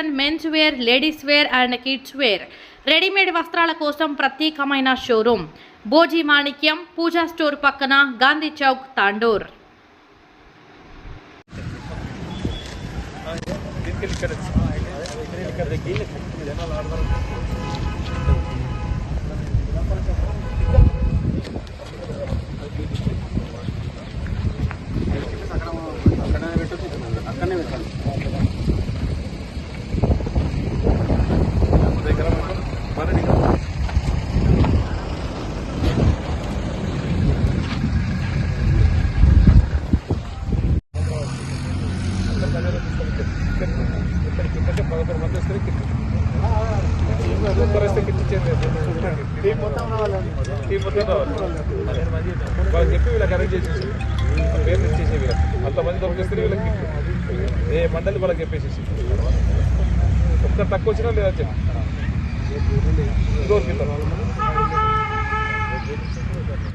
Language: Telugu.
Fashion, men's wear, ladies wear and kids wear, readymade వస్త్రాల కోసం ప్రత్యేకమైన షోరూమ్ భోజీ మాణిక్యం, పూజా స్టోర్ పక్కన, గాంధీ చౌక్, తాండూర్. వాళ్ళకి చెప్పి వీళ్ళకి అరేంజ్ చేసేసి పేర్లు ఇచ్చేసి వీళ్ళకి అంతమంది దొరికేస్తే వీళ్ళకి ఏ మండలి వాళ్ళకి చెప్పేసేసి ఒక్క తక్కువ వచ్చినా లేదా చెప్పి ఇంకోరికి